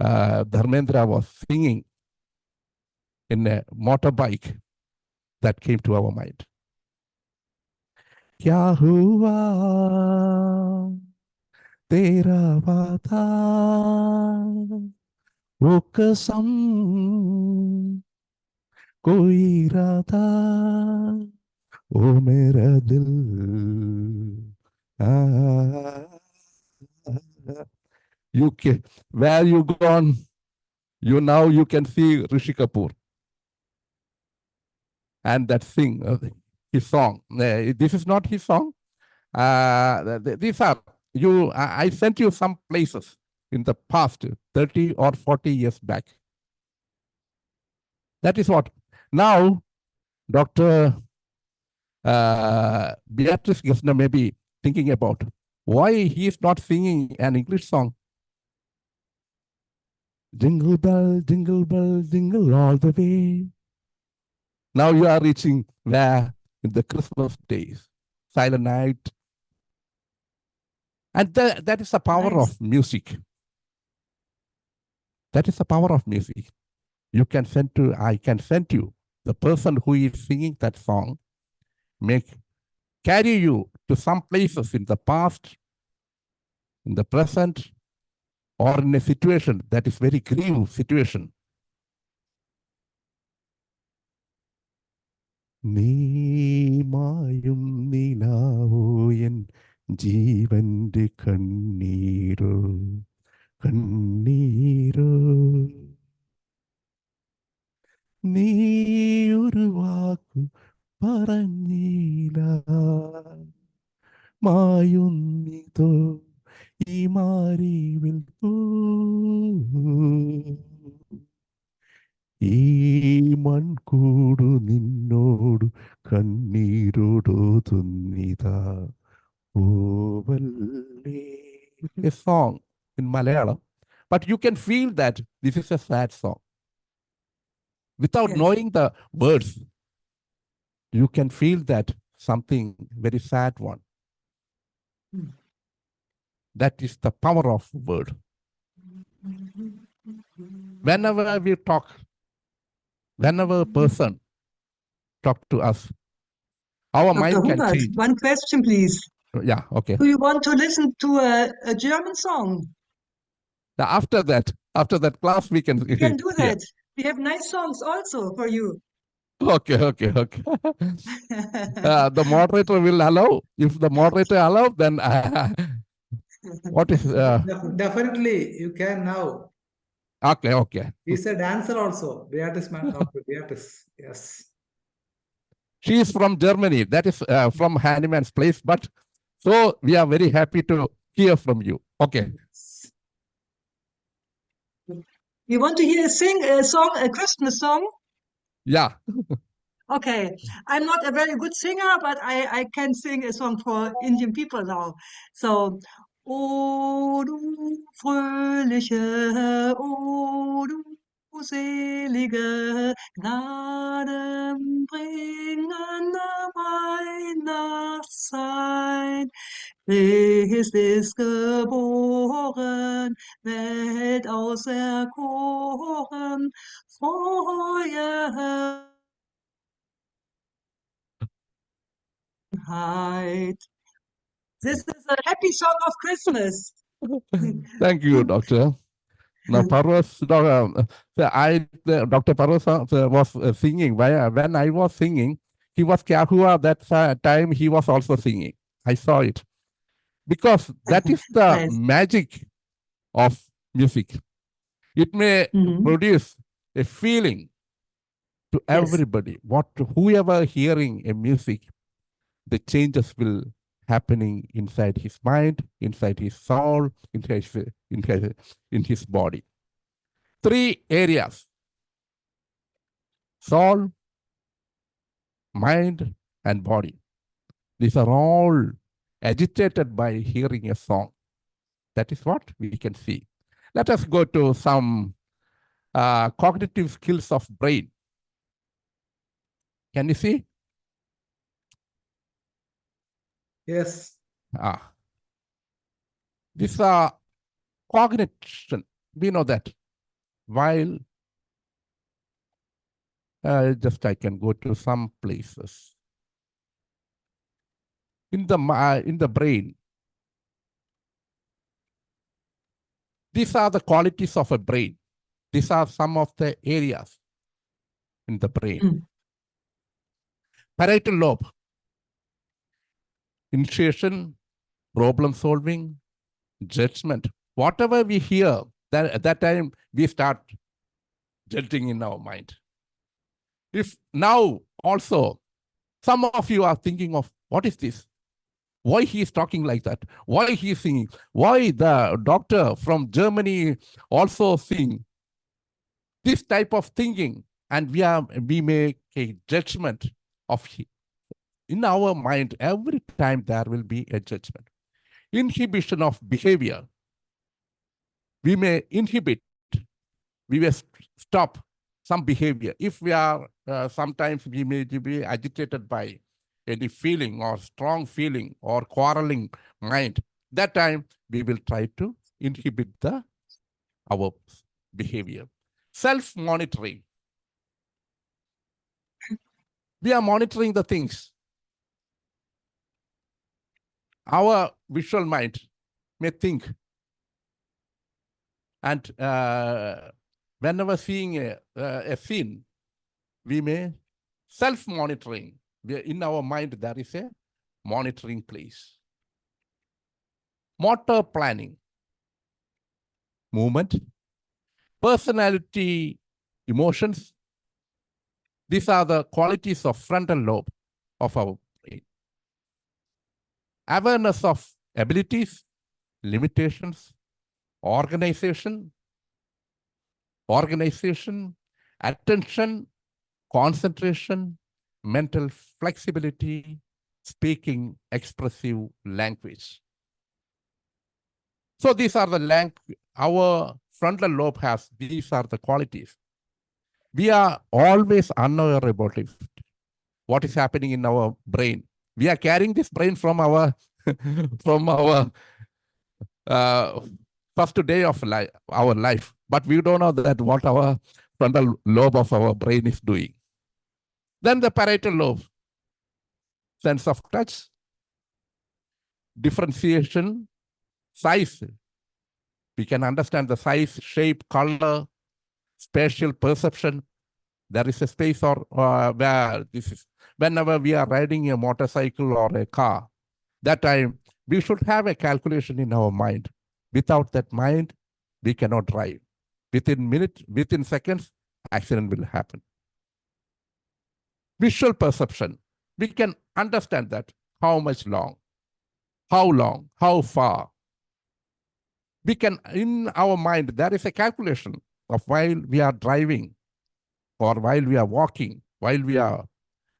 Dharmendra was singing in a motorbike, that came to our mind. Kya hua tera vada wo kasam koi irada o mera dil. Ah, where you gone? Now you can see Rishi Kapoor and that his song. This is not his song. These are I sent you some places in the past, 30 or 40 years back. That is what. Now, Dr. Beatrice Gessner may be thinking about why he is not singing an English song. Jingle bell, jingle all the way. Now you are reaching where? In the Christmas days, Silent Night. And that is the power of music. That is the power of music. I can send you the person who is singing that song, carry you to some places in the past, in the present, or in a situation that is very grave situation. നീമായും നിലാവോയൻ ജീവന്റെ കണ്ണീരോ കണ്ണീരോ നീ ഒരു വാക്കു പറഞ്ഞില്ല മായുന്നിതോ ഈ മാറിവിൽ ഈ മൺകൂടു നിന്നോടു കണ്ണീരോടോതുന്നിതാ ഓവല്ലേ. A song in Malayalam, but you can feel that this is a sad song. Without knowing the words, you can feel that something very sad one. That is the power of word. Whenever we talk, whenever a person talk to us, our Dr. mind can Hubert, change. one question, please. Yeah, okay. Do you want to listen to a German song? After that class, we can We can do that. We have nice songs also for you. Okay. The moderator will allow. If the moderator allow, then what is? Definitely, you can now. Okay. He's a dancer also. Beatrice, Dr. Beatrice. Yes. She is from Germany. That is from Hanneman's place. But so we are very happy to hear from you. Okay. You want to hear a song, a Christmas song? Yeah. Okay. I'm not a very good singer, but I can sing a song for Indian people now. So, O du fröhliche, O du selige, gnadenbringende Weihnachtszeit. Christ ist geboren, Welt auserkoren, Feuer. This is a happy song of Christmas. Thank you, Doctor. Now, Parvas, Dr. Parvas was singing. When I was singing, he was Kyahua. That time he was also singing. I saw it. Because that is the Nice. magic of music. It may produce a feeling to everybody. Whoever hearing a music, the changes will happening inside his mind, inside his soul, in his body. 3 areas: soul, mind, and body. These are all agitated by hearing a song. That is what we can see. Let us go to some cognitive skills of brain. Can you see? Yes. These are cognition. We know that. while just I can go to some places. In the brain, these are the qualities of a brain. These are some of the areas in the brain. Mm. Parietal lobe, initiation, problem solving, judgment. Whatever we hear, that at that time we start judging in our mind. If now also some of you are thinking of what is this? Why he is talking like that? Why he is singing? Why the doctor from Germany also sing? This type of thinking, and we make a judgment of in our mind. Every time there will be a judgment. Inhibition of behavior. We may inhibit, we may stop some behavior. If we are, sometimes we may be agitated by any feeling or strong feeling or quarreling mind, that time we will try to inhibit our behavior. Self-monitoring. We are monitoring the things. Our visual mind may think, and whenever seeing a scene, we may self-monitoring. In our mind, there is a monitoring place. Motor planning, movement, personality, emotions. These are the qualities of frontal lobe of our brain. Awareness of abilities, limitations, organization, attention, concentration, mental flexibility, speaking, expressive language. So these are the our frontal lobe has, these are the qualities. We are always unaware about it. What is happening in our brain? We are carrying this brain from our first day of our life, but we don't know that what our frontal lobe of our brain is doing. Then the parietal lobe, sense of touch, differentiation, size. We can understand the size, shape, color, spatial perception. There is a space or where this is. Whenever we are riding a motorcycle or a car, that time we should have a calculation in our mind. Without that mind, we cannot drive. Within seconds, accident will happen. Visual perception. We can understand that how long, how far. We can, in our mind, there is a calculation of while we are driving or while we are walking, while we are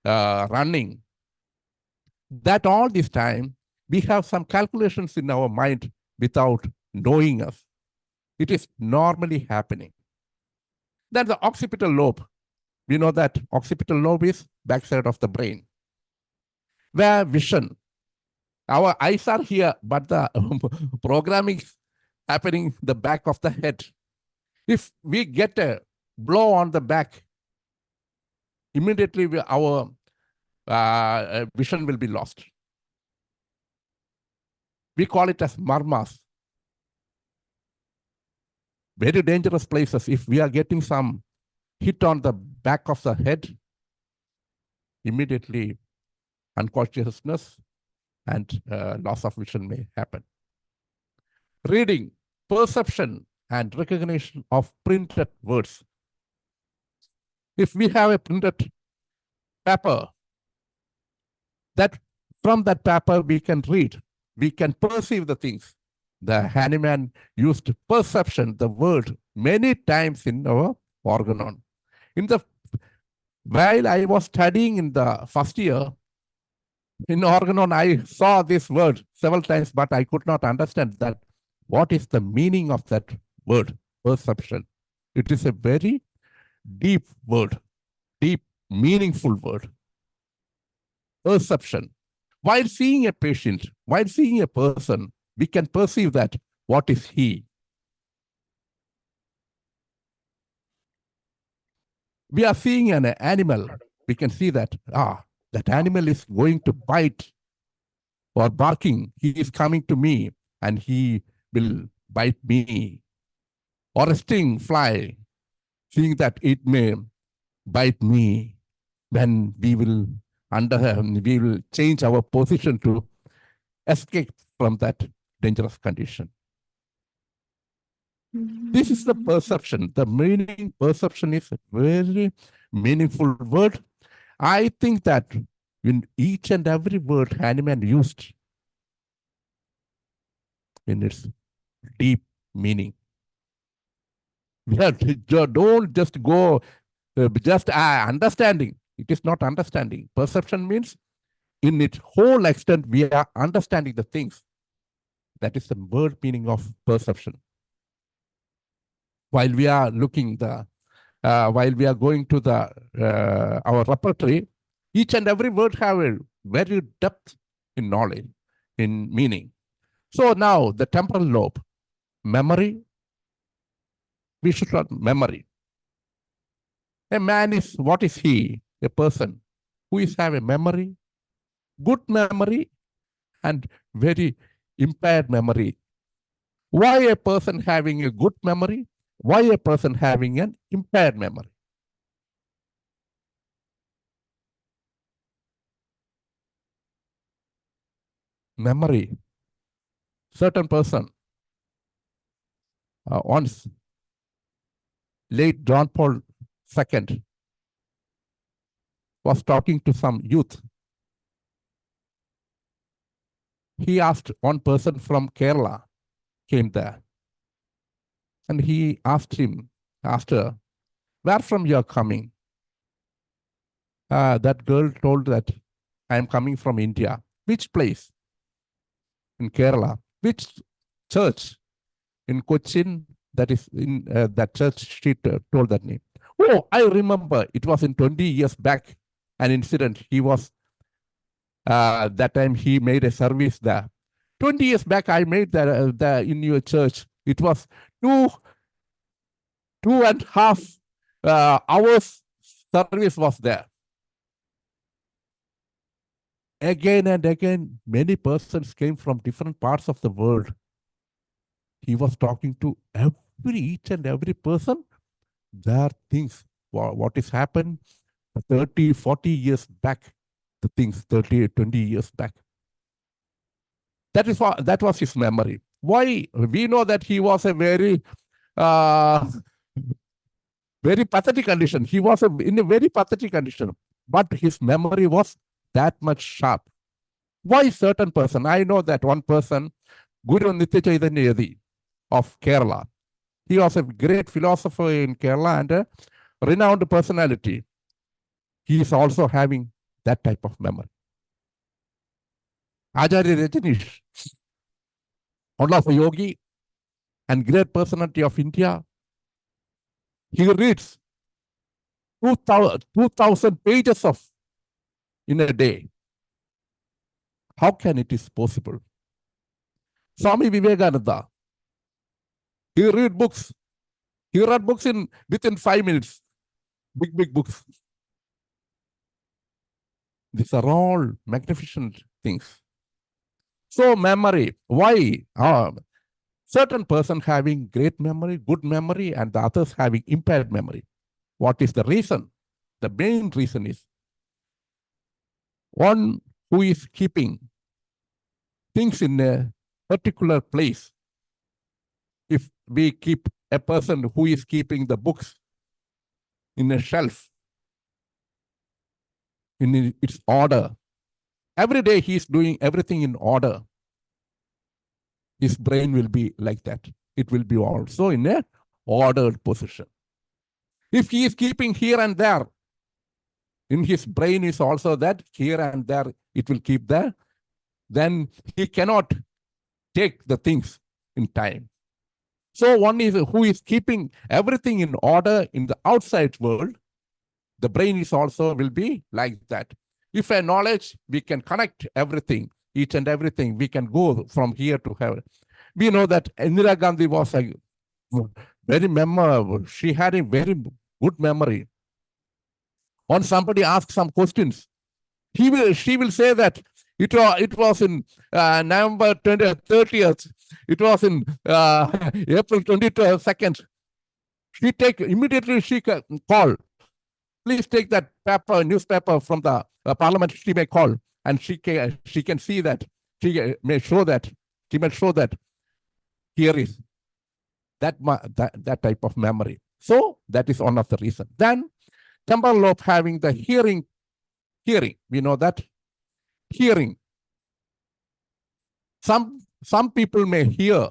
running. That all this time, we have some calculations in our mind without knowing us. It is normally happening. Then the occipital lobe. We know that occipital lobe is backside of the brain. Where vision. Our eyes are here, but the programming is happening in the back of the head. If we get a blow on the back, immediately our vision will be lost. We call it as marmas. Very dangerous places. If we are getting some hit on the back of the head, immediately unconsciousness and loss of vision may happen. Reading, perception, and recognition of printed words. If we have a printed paper, that from that paper we can read, we can perceive the things. The Hahnemann used perception, the word, many times in our organon. While I was studying in the first year, in organon, I saw this word several times, but I could not understand that. What is the meaning of that word, perception? It is a very deep word, deep, meaningful word. Perception. While seeing a patient, while seeing a person, we can perceive that what is he. We are seeing an animal. We can see that, that animal is going to bite or barking. He is coming to me and he will bite me. Or a sting fly, seeing that it may bite me. Then we will change our position to escape from that dangerous condition. This is the perception. The meaning perception is a very meaningful word. I think that in each and every word Hahnemann used in its deep meaning. We have to, don't just go just understanding. It is not understanding. Perception means in its whole extent, we are understanding the things. That is the word meaning of perception. While we are looking while we are going to our repertory, each and every word have a very depth in knowledge, in meaning. So now the temporal lobe, memory, we should learn memory. A man is, what is he? A person who is have a memory, good memory, and very impaired memory. Why a person having a good memory? Why a person having an impaired memory? Memory. Certain person, once, late John Paul II was talking to some youth. He asked one person from Kerala, came there. And he asked her, where from you are coming? That girl told that, I am coming from India. Which place? In Kerala. Which church? In Cochin, that is in that church, she told that name. Oh, I remember, it was in 20 years back, an incident. He was, that time he made a service there. 20 years back, I made that in your church. It was 2.5 hours service was there. Again and again, many persons came from different parts of the world. He was talking to each and every person. There are things, what is happened 30, 40 years back, the things 30, 20 years back. That was his memory. Why? We know that he was a very pathetic condition. He was in a very pathetic condition, but his memory was that much sharp. Why certain person? I know that one person, Guru Nitya Chaitanya Yadi of Kerala. He was a great philosopher in Kerala and a renowned personality. He is also having that type of memory. Acharya Rajneesh, one of a yogi and great personality of India. He reads 2,000 pages in a day. How can it is possible? Swami Vivekananda, he read books. He read books within 5 minutes. Big books. These are all magnificent things. So memory, why? Certain person having great memory, good memory, and the others having impaired memory. What is the reason? The main reason is one who is keeping things in a particular place. If we keep a person who is keeping the books in a shelf, in its order, every day he is doing everything in order, his brain will be like that. It will be also in a ordered position. If he is keeping here and there, in his brain is also that here and there, it will keep there, then he cannot take the things in time. So one is who is keeping everything in order in the outside world, the brain is also will be like that. If a knowledge, we can connect everything, each and everything, we can go from here to heaven. We know that Indira Gandhi was a very memorable. She had a very good memory. When somebody asks some questions, she will say that it was in November 30th. It was in April 22nd. Immediately she call. Please take that newspaper from the parliament. She may call, and she can see that. She may show that. Here is that type of memory. So that is one of the reasons. Then temporal lobe having the hearing. We know that hearing. Some people may hear.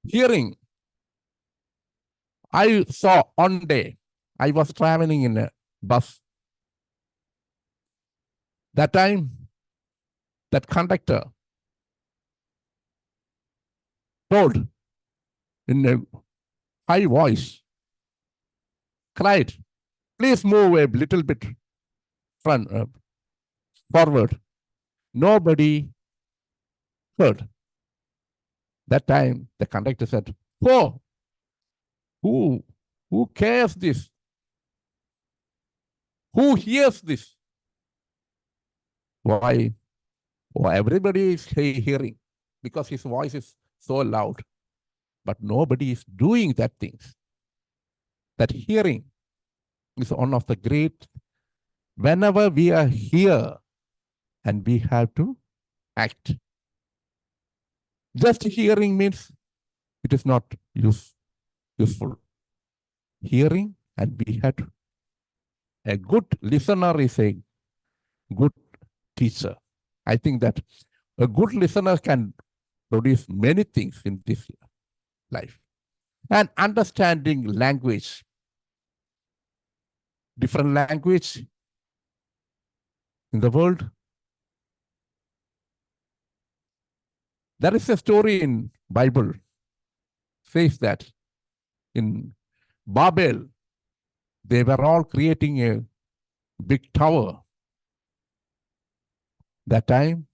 Hearing. I saw one day, I was traveling in a bus. That time, that conductor told in a high voice, cried, please move a little bit forward. Nobody heard. That time, the conductor said, oh, who cares this? Who hears this? Why? Oh, everybody is hearing because his voice is so loud, but nobody is doing that things. That hearing is one of the great, whenever we are here and we have to act. Just hearing means it is not useful. Hearing, and we had a good listener is a good teacher. I think that a good listener can produce many things in this life. And understanding language, different language in the world. There is a story in Bible, says that in Babel, they were all creating a big tower. That time,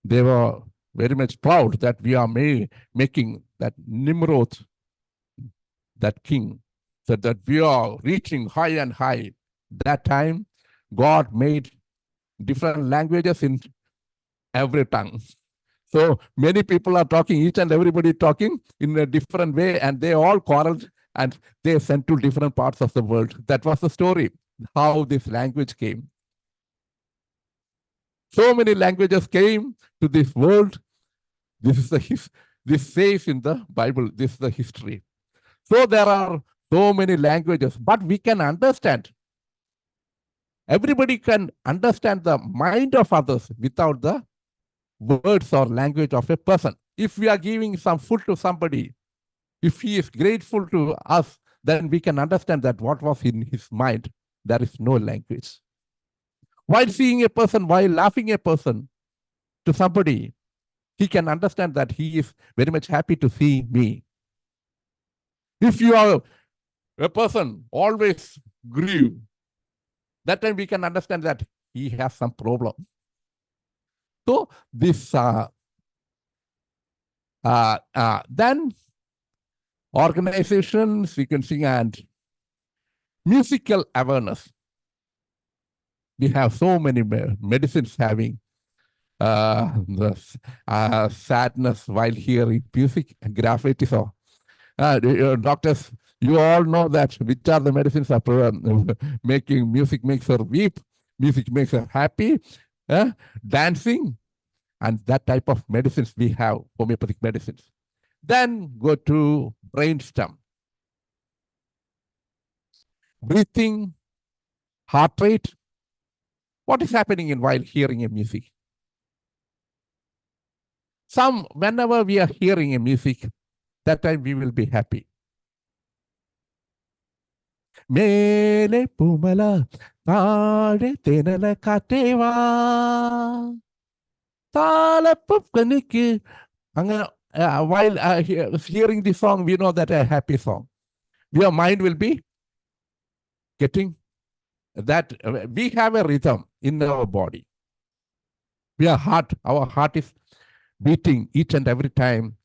they were very much proud that we are making that Nimrod, that king, said that we are reaching high and high. That time, God made different languages in every tongue. So many people are talking, each and everybody talking in a different way, and they all quarreled and they sent to different parts of the world. That was the story, how this language came. So many languages came to this world. This says in the Bible, this is the history. So there are so many languages, but we can understand. Everybody can understand the mind of others without the words or language of a person. If we are giving some food to somebody, if he is grateful to us, then we can understand that what was in his mind. There is no language. While seeing a person, while laughing a person to somebody, he can understand that he is very much happy to see me. If you are a person always grieve, that time we can understand that he has some problem. So this then organizations, we can see, and musical awareness. We have so many medicines having the sadness while hearing music, graffiti. So doctors, you all know that which are the medicines that making music makes her weep, music makes her happy, dancing, and that type of medicines we have, homeopathic medicines. Then go to brainstem. Breathing, heart rate. What is happening while hearing a music? Whenever we are hearing a music, that time we will be happy. Mele pumala, tade tenala kateva, tala pupkaniki. While hearing the song, we know that a happy song. Your mind will be getting that. We have a rhythm in our body. Our heart is beating each and every time.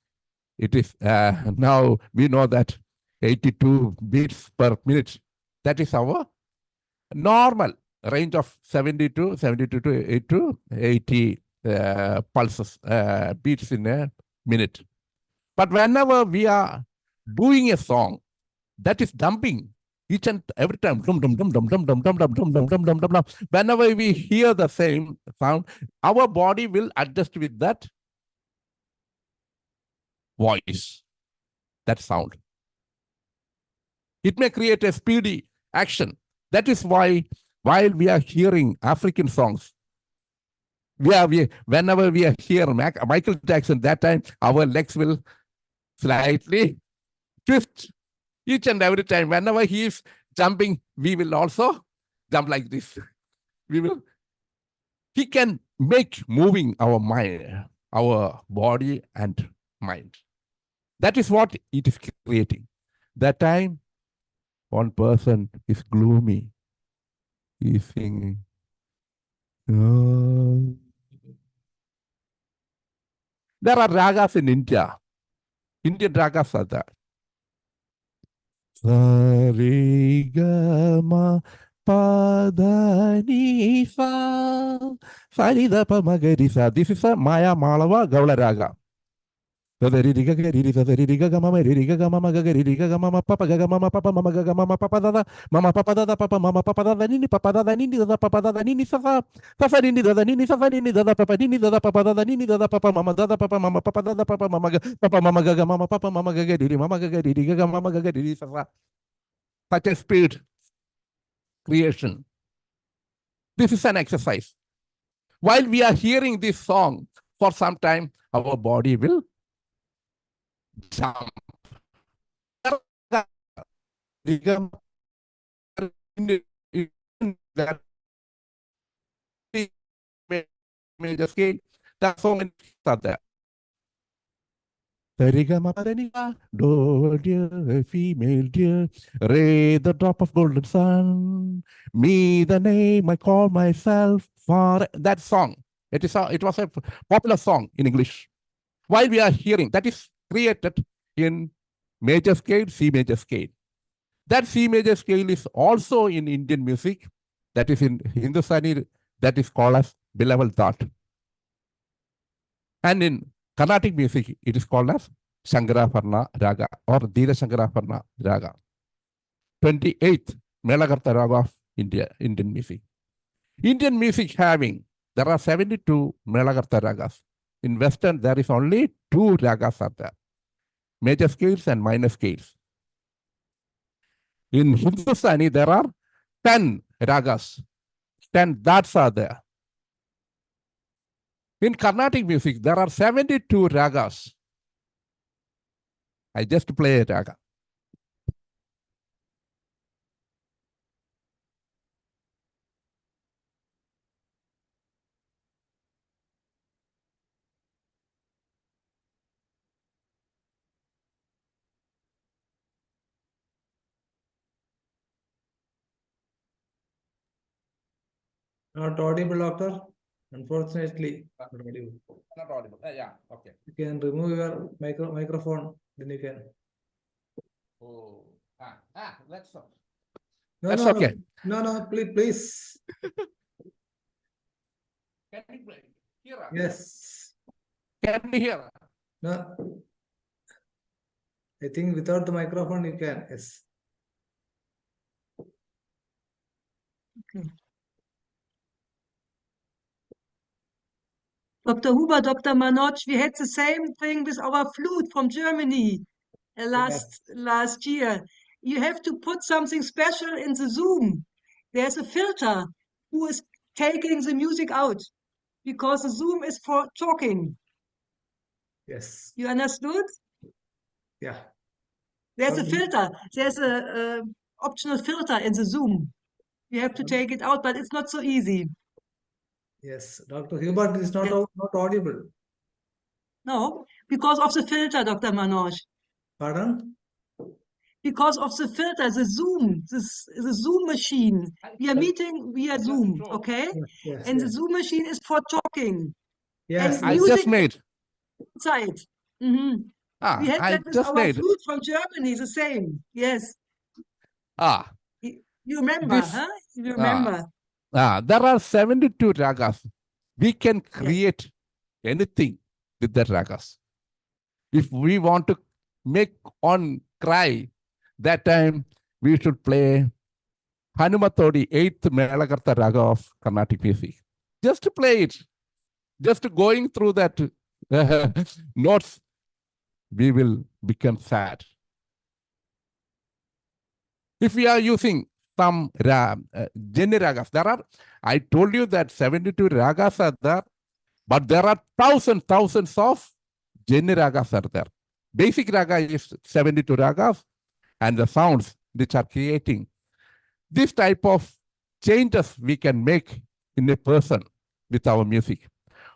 It is now we know that 82 beats per minute. That is our normal range of 72 to 80 pulses, beats in a minute. But whenever we are doing a song, that is dumping each and every time. Dum, dum, dum, dum, dum, dum, dum, dum, dum, dum, dum, dum, dum, dum. Whenever we hear the same sound, our body will adjust with that voice, that sound. It may create a speedy action. That is why, while we are hearing African songs, whenever we hear Michael Jackson, that time our legs will slightly twist each and every time. Whenever he is jumping, we will also jump like this. He can make moving our mind, our body and mind. That is what it is creating. That time, one person is gloomy. He is singing. Oh. There are ragas in India. Indian ragas are there. Sarigama Padanisa Saridapa Magarisa. This is a Maya Malava Gaula Raga. This is a such a speed creation. This is an exercise. While we are hearing this song, for some time, our body will jump. Major scale, that's so many are there. Do dear, female dear, ray the drop of golden sun, me the name I call myself for that song. It was a popular song in English. While we are hearing, that is created in major scale, C major scale. That C major scale is also in Indian music, that is in Hindustani, that is called as B-level thought. And in Carnatic music, it is called as Shankaraparna Raga or Dira Shankaraparna Raga. 28th Melakarta Raga of Indian music. Indian music there are 72 Melakarta Ragas. In Western, there is only 2 ragas are there. Major scales and minor scales. In Hindustani, there are 10 ragas. 10 dhats are there. In Carnatic music, there are 72 ragas. I just play a raga. Not audible, doctor. Unfortunately, not audible. Not audible. Yeah, okay. You can remove your microphone, then you can. Oh, that's all. No, That's no, okay. No, please. Can you play? Hear? Yes. Can you hear? No. I think without the microphone you can. Yes. Okay. Dr. Huber, Dr. Manoj, we had the same thing with our flute from Germany last year. You have to put something special in the Zoom. There's a filter who is taking the music out because the Zoom is for talking. Yes. You understood? Yeah. There's a Okay. filter. There's a optional filter in the Zoom. You have to take it out, but it's not so easy. Yes, Dr. Hubert is not, Yes. not audible. No, because of the filter, Dr. Manoj. Pardon? Because of the filter, the Zoom, the Zoom machine. We are meeting via Zoom, okay? Yes, And the yes. Zoom machine is for talking. Yes, And I music just made. outside. We had I that with just our made. flute from Germany, the same. Yes. I You remember, This, huh? You uh, remember. there are 72 ragas. We can Yes. create anything with the ragas. If we want to make on cry, that time we should play Hanumatodi, 8th Melakarta Raga of Carnatic music. Just to play it, just going through that notes, we will become sad. If we are using some Jenny ragas, there are, I told you that 72 ragas are there, but there are thousands of Jenny ragas are there. Basic raga is 72 ragas, and the sounds which are creating this type of changes we can make in a person with our music.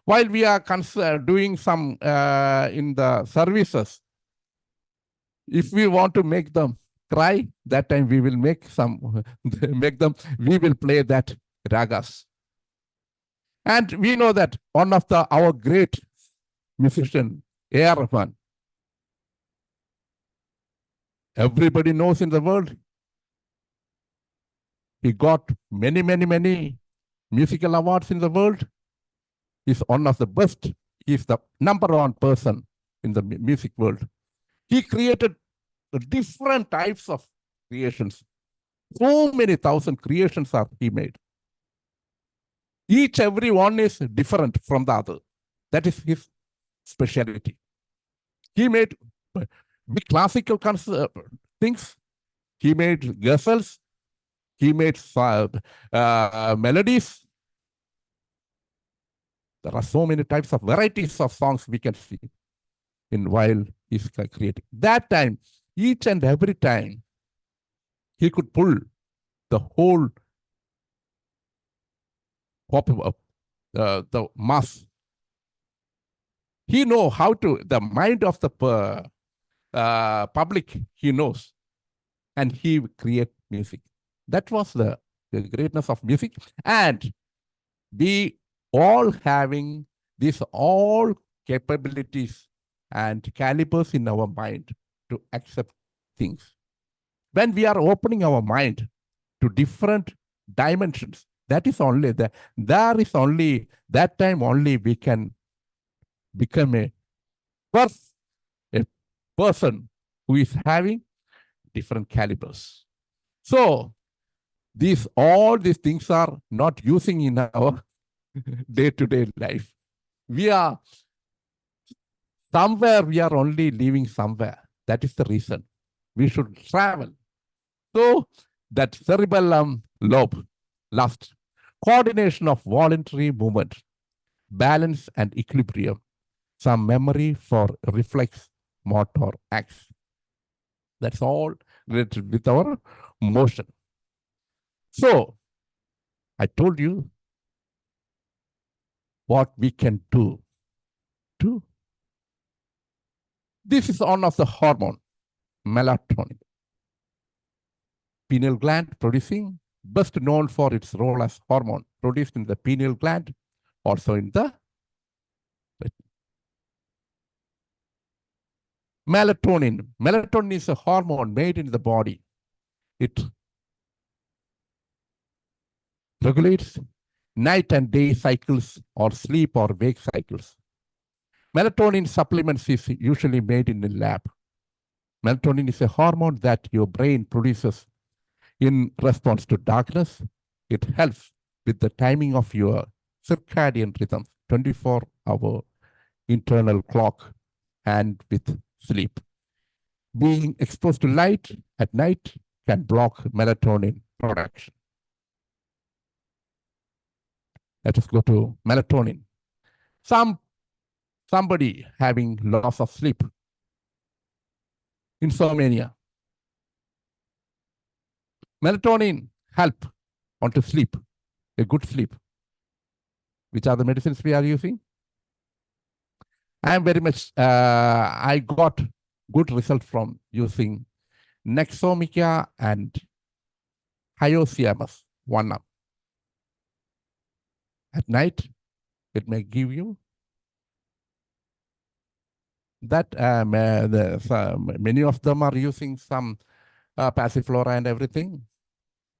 While we are doing some in the services, if we want to make them cry, that time we will make some, we will play that ragas. And we know that one of our great musician, A.R. Rahman, everybody knows in the world, he got many musical awards in the world. He's one of the best. He's the #1 person in the music world. He created different types of creations. So many thousand creations are he made. Every one is different from the other. That is his specialty. He made big classical things. He made ghazals. He made melodies. There are so many types of varieties of songs we can see in while he's creating. That time, each and every time, he could pull the whole the mass. He know how to, the mind of the public, he knows. And he create music. That was the greatness of music. And we all having these all capabilities and calibers in our mind to accept things. When we are opening our mind to different dimensions, that is only there is only that time only we can become a person who is having different calibers. So all these things are not using in our day-to-day life. We are somewhere, we are only living somewhere. That is the reason. We should travel. So that cerebellum lobe, last, coordination of voluntary movement, balance and equilibrium, some memory for reflex motor acts. That's all related with our motion. So I told you what we can do. This is one of the hormone, melatonin. Pineal gland producing, best known for its role as hormone produced in the pineal gland, also in the melatonin. Melatonin is a hormone made in the body. It regulates night and day cycles or sleep or wake cycles. Melatonin supplements is usually made in the lab. Melatonin is a hormone that your brain produces in response to darkness. It helps with the timing of your circadian rhythm, 24-hour internal clock, and with sleep. Being exposed to light at night can block melatonin production. Let us go to melatonin. Somebody having loss of sleep, insomnia. Melatonin help on to sleep, a good sleep. Which are the medicines we are using? I am very much, I got good result from using Nexomica and H.M.S. 1 At night, it may give you that many of them are using some passiflora and everything.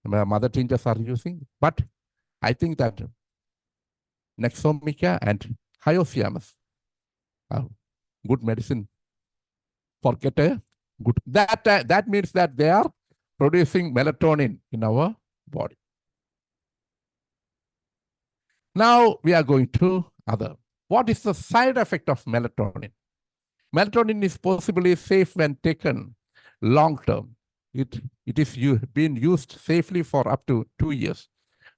mother changers are using. But I think that Nexomica and H.U.BERT are good medicine for get a good. That means that they are producing melatonin in our body. Now we are going to other. What is the side effect of melatonin? Melatonin is possibly safe when taken long term. It is being used safely for up to 2 years.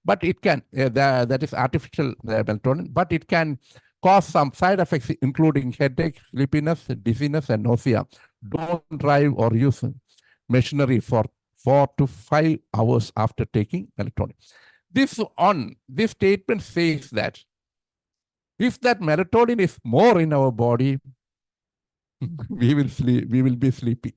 But it can, that is artificial melatonin, but it can cause some side effects, including headache, sleepiness, dizziness, and nausea. Don't drive or use machinery for 4 to 5 hours after taking melatonin. This statement says that if that melatonin is more in our body, we will be sleepy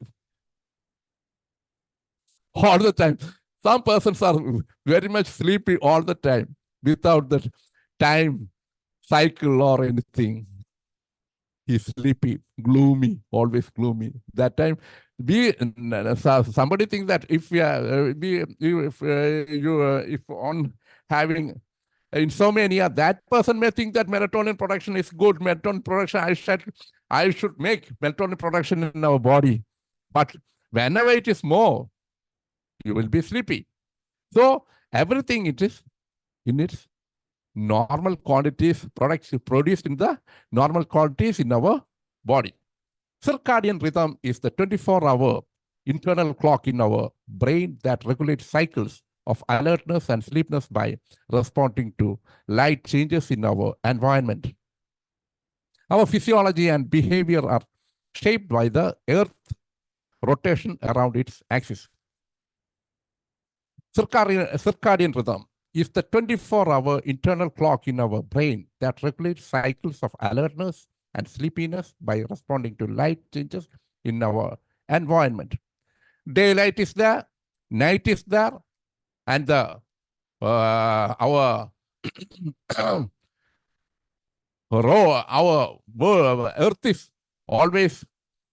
all the time. Some persons are very much sleepy all the time without the time cycle or anything. He's sleepy, gloomy, always gloomy. That time, somebody thinks that if if on having insomnia, that person may think that melatonin production is good. Melatonin production, I should make melatonin production in our body. But whenever it is more, you will be sleepy. So everything it is in its normal quantities, products produced in the normal quantities in our body. Circadian rhythm is the 24-hour internal clock in our brain that regulates cycles of alertness and sleepiness by responding to light changes in our environment. Our physiology and behavior are shaped by the Earth rotation around its axis. Circadian rhythm is the 24-hour internal clock in our brain that regulates cycles of alertness and sleepiness by responding to light changes in our environment. Daylight is there, night is there, and our Earth is always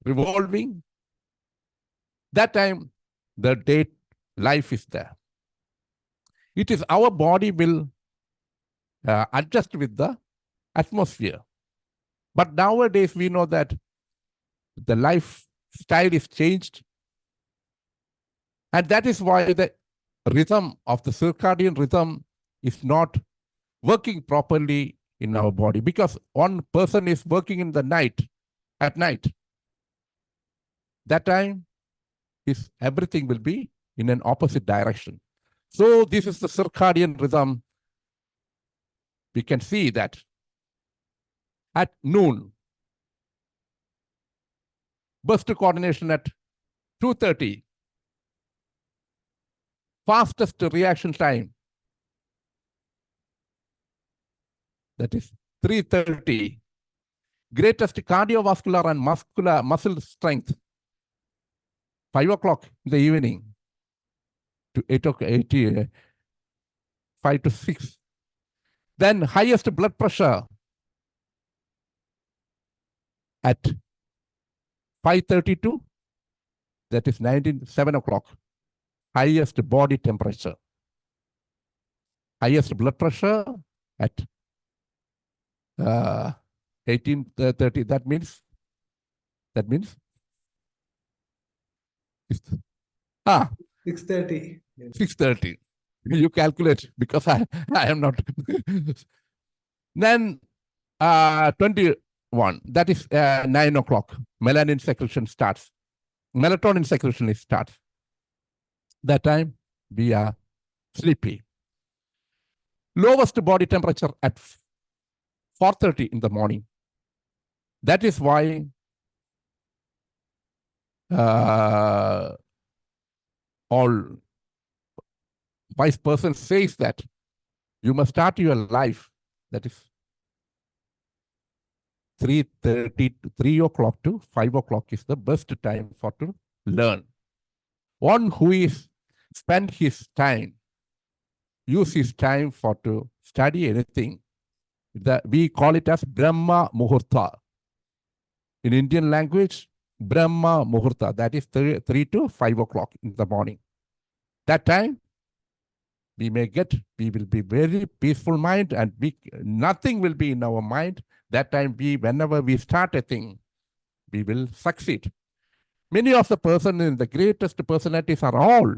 revolving. That time, the day life is there. It is our body will adjust with the atmosphere. But nowadays, we know that the lifestyle is changed. And that is why the rhythm of the circadian rhythm is not working properly in our body, because one person is working in the night, at night. That time, everything will be in an opposite direction. So this is the circadian rhythm. We can see that at noon, burst coordination at 2:30, fastest reaction time, that is 3:30, greatest cardiovascular and muscle strength, 5 o'clock in the evening to 5 to 6. Then highest blood pressure at 5:32, that is 7 o'clock. Highest body temperature. Highest blood pressure at 18:30. That means 6:30. 6:30. You calculate, because I am not. Then 21, that is 9 o'clock. Melatonin secretion starts. That time we are sleepy. Lowest body temperature at 4:30 in the morning. That is why all wise person says that you must start your life, that is 3 o'clock to 5 o'clock is the best time for to learn. One who is spend his time, use his time for to study anything, we call it as Brahma Muhurta. In Indian language, Brahma Muhurta, that is 3 to 5 o'clock in the morning. That time, we will be very peaceful mind, and nothing will be in our mind. That time whenever we start a thing, we will succeed. Many of the the greatest personalities are all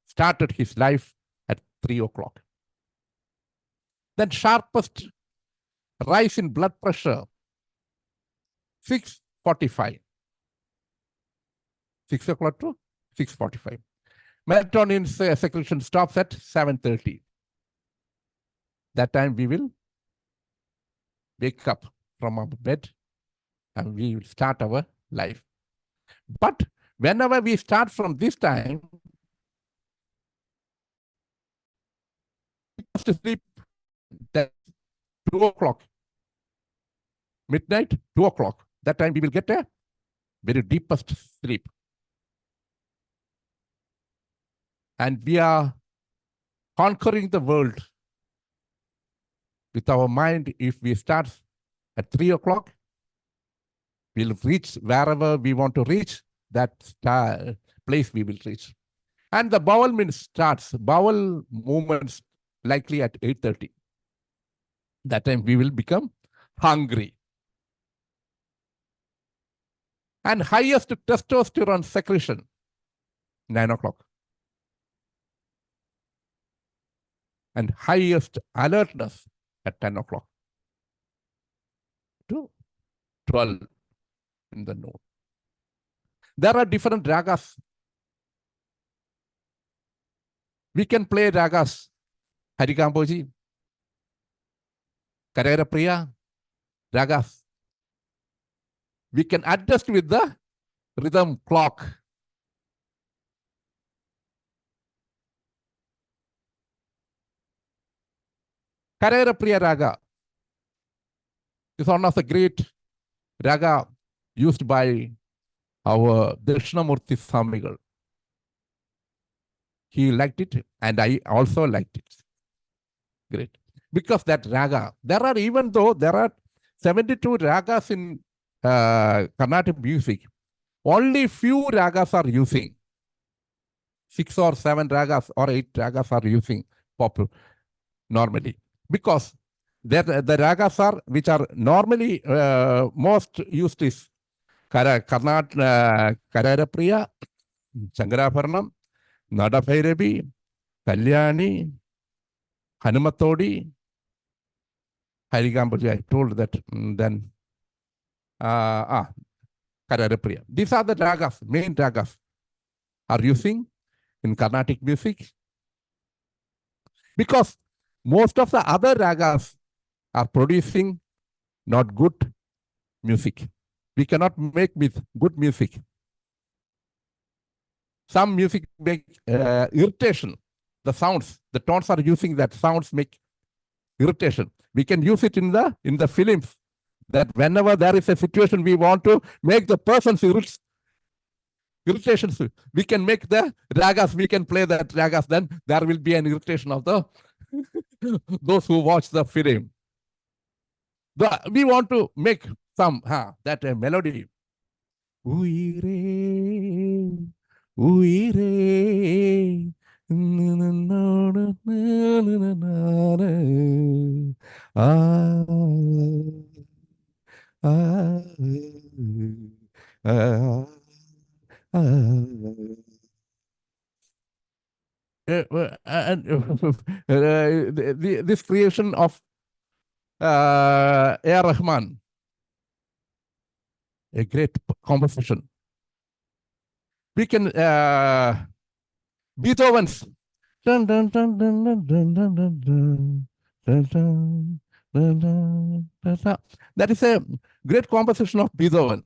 started his life at 3 o'clock. Then sharpest rise in blood pressure, 6:45. 6 o'clock to 6:45. Melatonin secretion stops at 7:30. That time we will wake up from our bed and we will start our life. But whenever we start from this time, to sleep at 2 o'clock, midnight, 2 o'clock. That time we will get a very deepest sleep. And we are conquering the world with our mind. If we start at 3 o'clock, we'll reach wherever we want to reach, that place we will reach. And the bowel movements likely at 8:30. That time we will become hungry. And highest testosterone secretion, 9 o'clock. And highest alertness at 10 o'clock to 12 in the noon. There are different ragas. We can play ragas. Harikamboji, Karera Priya, ragas. We can adjust with the rhythm clock. Karera Priya raga is one of the great raga used by our Dakshinamurti Swamigal. He liked it, and I also liked it. Great. Because that raga, there are 72 ragas in Carnatic music, only few ragas are using. 6 or 7 ragas or 8 ragas are using normally. Because the ragas are, which are normally most used is Karara Priya, Changarabharanam, Nadabhairavi, Kalyani, Hanumatodi, Harikamboji. I told that then. Karara Priya. These are the ragas, main ragas are using in Carnatic music. Because most of the other ragas are producing not good music. We cannot make with good music. Some music make irritation. The sounds, the tones are using that sounds make irritation. We can use it in the films, that whenever there is a situation we want to make the person's irritations, we can make the ragas, we can play that ragas, then there will be an irritation of the those who watch the film. We want to make some that melody. Uire, uire, this creation of A.R. Rahman, a great composition. We can Beethoven's dun, dun, dun, dun, dun, dun, dun, dun, dun, dun, dun, dun, dun. That is a great composition of Beethoven.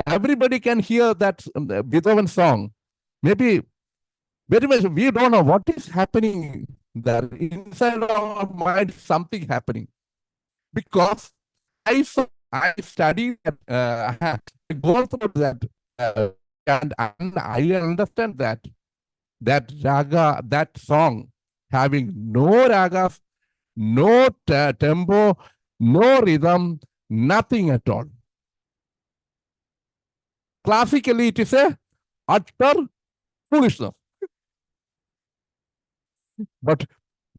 Everybody can hear that Beethoven song. Maybe very much we don't know what is happening there. Inside our mind, something happening. Because I studied, I go through that, and I understand that raga, that song, having no ragas, no tempo, no rhythm, nothing at all. Classically, it is a utter foolishness. But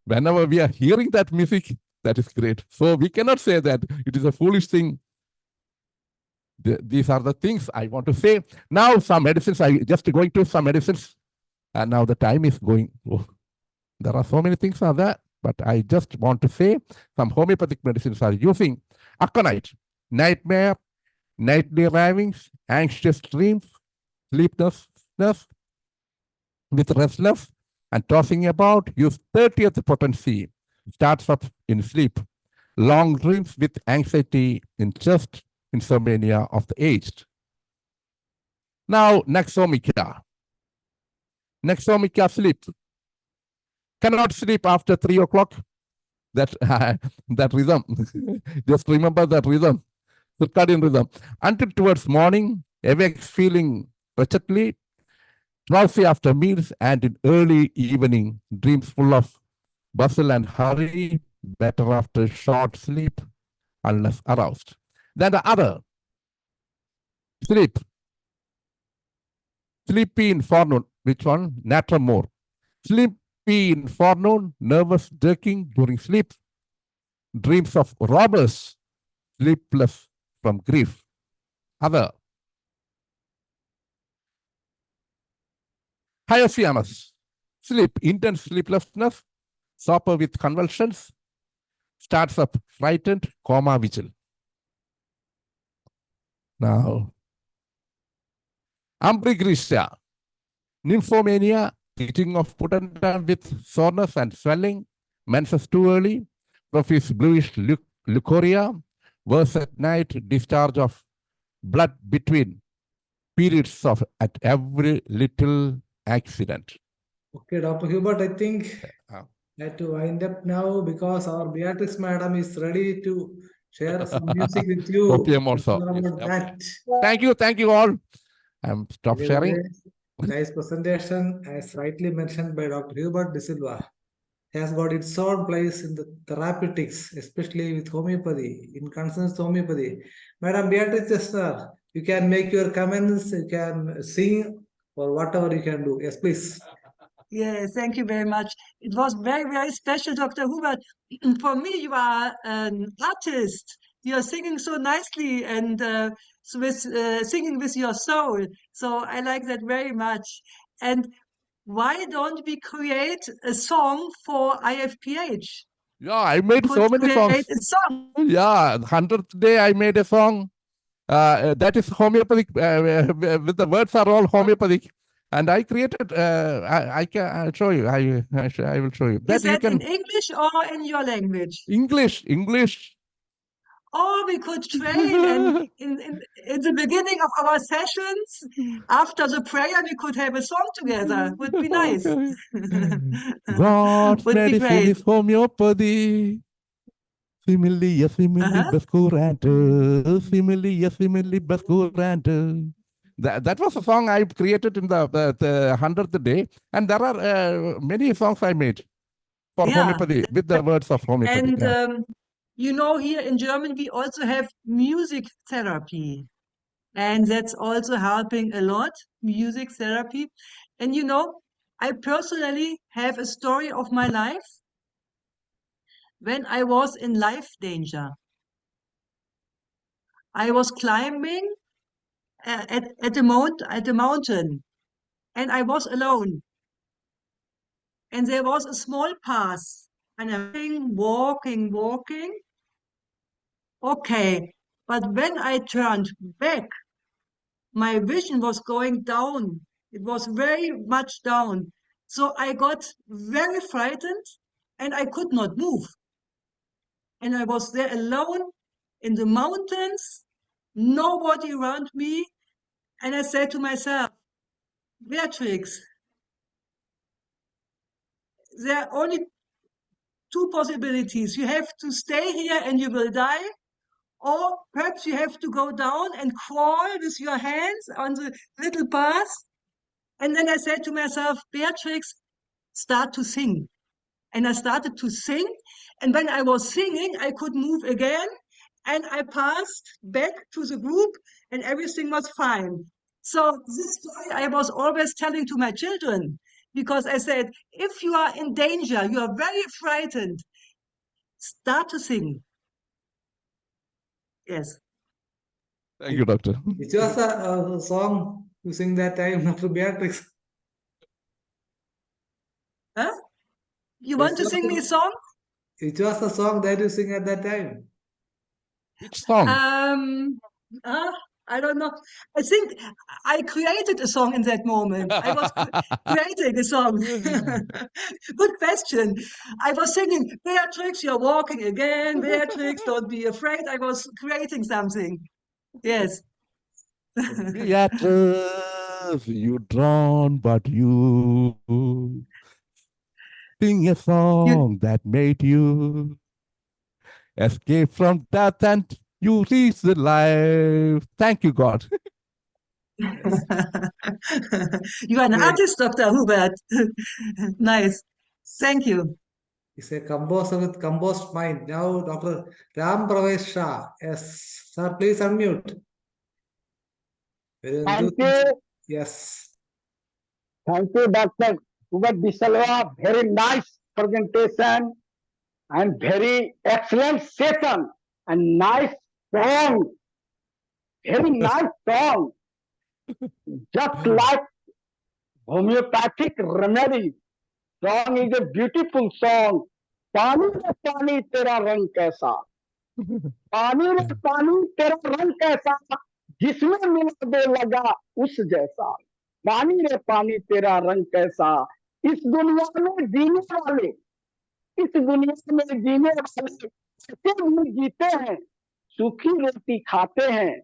whenever we are hearing that music, that is great. So we cannot say that it is a foolish thing. These are the things I want to say. Now some medicines, I just going to some medicines. And now the time is going. Oh, there are so many things are there, but I just want to say some homeopathic medicines are using aconite, nightmare, nightly ravings, anxious dreams, sleeplessness with restless and tossing about. Use 30th potency. Starts up in sleep. Long dreams with anxiety in chest, insomnia of the aged. Now, Naxomica. Naxomica sleep. Cannot sleep after 3 o'clock. That, that rhythm. Just remember that rhythm. Circadian rhythm. Until towards morning, awakes feeling wretchedly, drowsy after meals, and in early evening, dreams full of bustle and hurry, better after short sleep, unless aroused. Then the other, sleep. Sleepy in forenoon. Which one? Natramore. Sleepy in forenoon, nervous jerking during sleep, dreams of robbers, sleepless from grief. Other, H.U.BERT. Sleep, intense sleeplessness, suffer with convulsions, starts up frightened, coma vigil. Now, Amblyopia, nymphomania, eating of pudendal with soreness and swelling, menses too early, profuse bluish leucorrhea, worse at night, discharge of blood between periods of at every little accident. Okay, Dr. Hubert, I think Uh, I have to wind up now because our Beatrice madam is ready to share some music with you. OPM also. More Yes, about okay. that. Thank you all. I'm stop sharing. Nice presentation, as rightly mentioned by Dr. Hubert De Silva, has got its own place in the therapeutics, especially with homeopathy, in concerns to homeopathy. Madam Beatrice Chester, you can make your comments, you can sing, or whatever you can do. Yes, please. Yes, thank you very much. It was very, very special, Dr. Hubert. For me, you are an artist. You are singing so nicely and so with singing with your soul. So I like that very much. And why don't we create a song for IFPH? Yeah, I made so many songs. Create a song. Yeah, 100th day I made a song. That is homeopathic. With the words are all homeopathic. And I created. I can I'll show you. I will show you. Is That you that can in English or in your language? English. Or we could train, and in the beginning of our sessions, after the prayer, we could have a song together. Would be nice. God's Would be medicine great. is homeopathy. Simile, simile, bascurante. Simile, bascurante. That was a song I created in the 100th day. And there are many songs I made for homeopathy with the words of homeopathy. And Yeah. you know, here in Germany, we also have music therapy. And that's also helping a lot, music therapy. And you know, I personally have a story of my life when I was in life danger. I was climbing at the mountain, and I was alone. And there was a small path, and I'm walking. Okay, but when I turned back, my vision was going down. It was very much down. So I got very frightened, and I could not move. And I was there alone in the mountains, nobody around me. And I said to myself, Beatrix, there are only two possibilities. You have to stay here and you will die, or perhaps you have to go down and crawl with your hands on the little path. And then I said to myself, Beatrix, start to sing. And I started to sing. And when I was singing, I could move again. And I passed back to the group, and everything was fine. So this story I was always telling to my children. because I said, if you are in danger, you are very frightened, start to sing. Yes. Thank you, doctor. Which was a song you sing that time, Dr. Beatrix? Huh? You Yes, want to sing me a doctor. song? Which was the song that you sing at that time? Which song? I don't know. I think I created a song in that moment. I was creating a song. Good question. I was singing, Beatrix, you're walking again. Beatrix, don't be afraid. I was creating something. Yes. Beatrice, you drown, but you sing a song that made you escape from death and you reach the life. Thank you, God. Yes. You are an Okay. artist, Dr. Hubert. Nice. Thank you. He's a composer with composed mind. Now, Dr. Ram Pravesh Shah. Yes. Sir, please unmute. Very Thank enthusiastic. you. Yes. Thank you, Dr. HUBERT de Silva. Very nice presentation and very excellent session and nice song. Very nice song. Just like homeopathic remedy. Song is a beautiful song. पानी में पानी तेरा रंग कैसा पानी में पानी तेरा रंग कैसा जिसमें मिला दे लगा उस जैसा पानी में पानी तेरा रंग कैसा इस दुनिया में जीने वाले ऐसे भी जीते हैं सूखी रोटी खाते हैं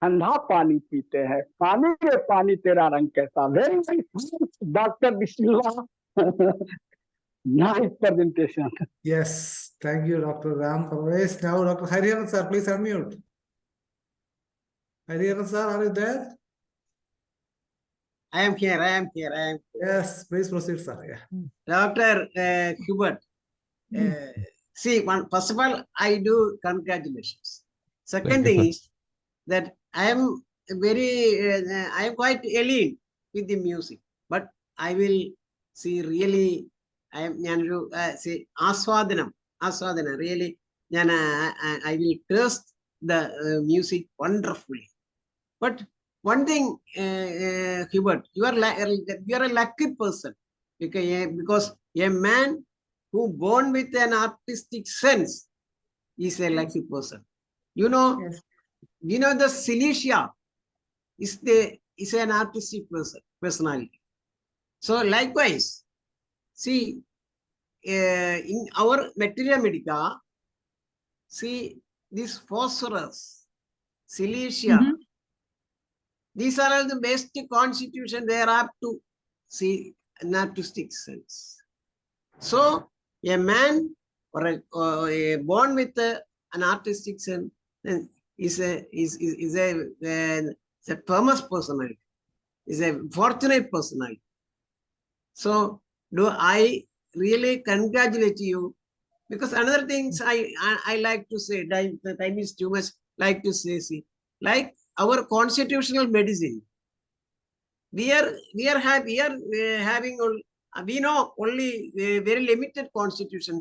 ठंडा पानी पीते हैं पानी में पानी तेरा रंग कैसा very nice doctor Bismillah nice presentation. Yes. Thank you, Dr. Ram Pravesh. Now, Dr. Hariharan sir, please unmute. Hariharan sir, are you there? I am here. Yes, please proceed, sir. Yeah. Dr. Hubert. First of all, I do congratulations. Second Thank you, thing sir. is that I am I am quite alien with the music, but I will see really, I am say Aswadanam, really, I will taste the music wonderfully. But one thing, Hubert, you are a lucky person because a man who born with an artistic sense is a lucky person. You know, Yes. the Silesia is an artistic personality. So likewise, see, in our materia medica, see this phosphorus, Silesia. Mhm. These are all the best constitution they are up to see an artistic sense. So a man or a born with an artistic sense is a famous personality, is a fortunate personality. So do I really congratulate you? Because another things I like to say, the time is too much, like to say, see, like our constitutional medicine, we know only very limited constitution,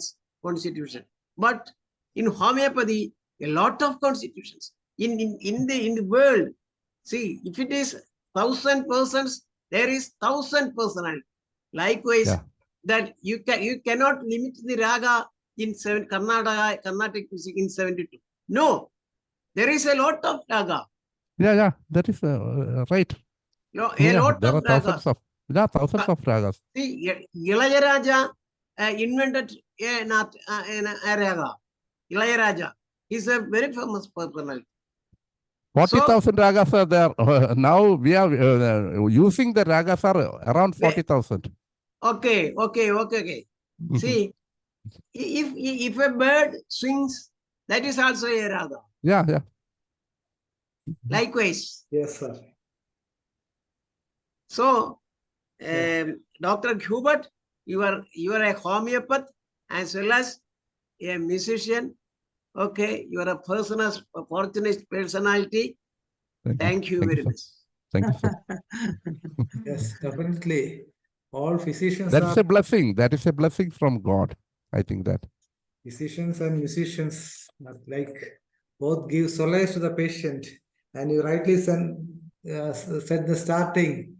but in homeopathy, a lot of constitutions in the world. See, if it is 1,000 persons, there is 1,000 personality. Likewise, Yeah. that you cannot limit the raga in Carnatic music in 72. No, there is a lot of raga. Yeah, that is right. No, a Yeah, lot there of are ragas. thousands of ragas. See, Ilayaraja invented a raga. Ilayaraja is a very famous personality. 40,000 ragas are there. Now we are using the ragas are around 40,000. Okay. See, if a bird swings, that is also a raga. Yeah. Likewise. Yes, sir. So, Dr. Hubert, you are a homeopath as well as a musician. Okay, you are a fortunate personality. Thank you very much. Thank you, sir. Yes, definitely. All physicians That is are a blessing. That is a blessing from God. I think that. physicians and musicians are like both give solace to the patient. And you rightly said the starting,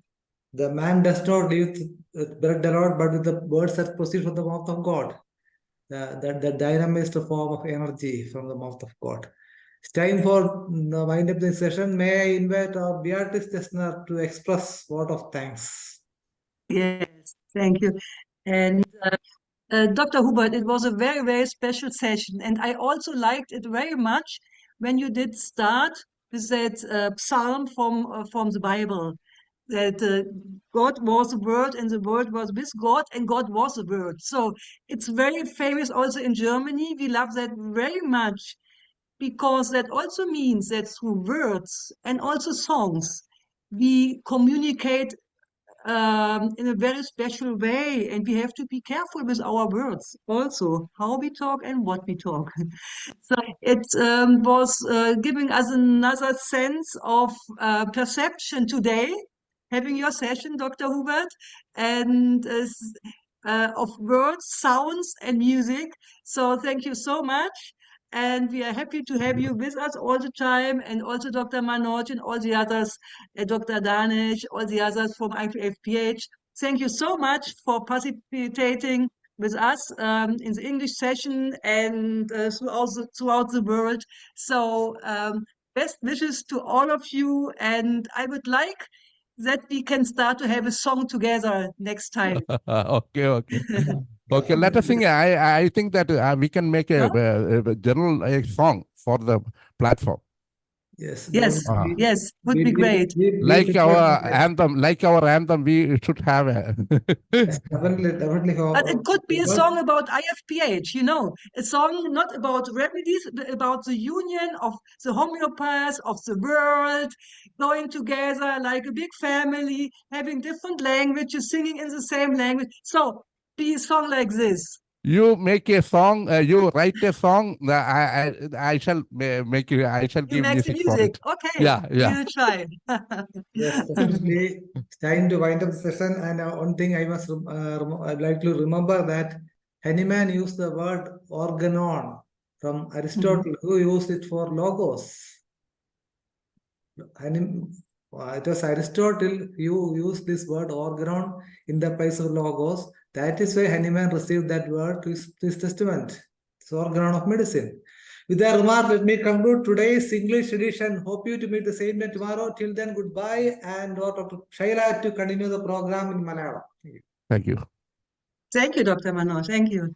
the man does not live with bread alone, but with the words that proceed from the mouth of God. The dynamist form of energy from the mouth of God. It's time for the wind up this session. May I invite our Beatrice Chestnut to express word of thanks. Yes, thank you. And Dr. Hubert, it was a very, very special session. And I also liked it very much when you did start with that psalm from the Bible, that God was the Word and the Word was with God and God was the Word. So it's very famous also in Germany. We love that very much because that also means that through words and also songs, we communicate in a very special way, and we have to be careful with our words also, how we talk and what we talk. So it was giving us another sense of perception today, having your session, Dr. Hubert, and of words, sounds, and music. So thank you so much. And we are happy to have you with us all the time, and also Dr. Manoj and all the others, Dr. Danish, all the others from IFPH. Thank you so much for participating with us in the English session and throughout the world. So best wishes to all of you, and I would like that we can start to have a song together next time. Okay, okay. Okay, let us sing. I think that we can make a general song for the platform. Yes, Yes, Ah. yes, would be great. Like our anthem, we should have a Yes, definitely. But it could be a song about IFPH, a song not about remedies, but about the union of the homeopaths of the world, going together like a big family, having different languages, singing in the same language. So be a song like this. You make a song, you write a song. I shall make you. I shall You give make the music for music. it. Okay, Yeah, yeah. we'll try. Yes, definitely. It's time to wind up the session. And one thing I'd like to remember that Henneman used the word organon from Aristotle, who used it for logos. It was Aristotle who used this word organon in the place of logos. That is why Henneman received that word to his testament. It's organon of medicine. With that remark, let me conclude today's English edition. Hope you to meet the same day tomorrow. Till then, goodbye. And Dr. Shaila to continue the program in Malayalam. Thank you. Thank you, Dr. Manoj. Thank you.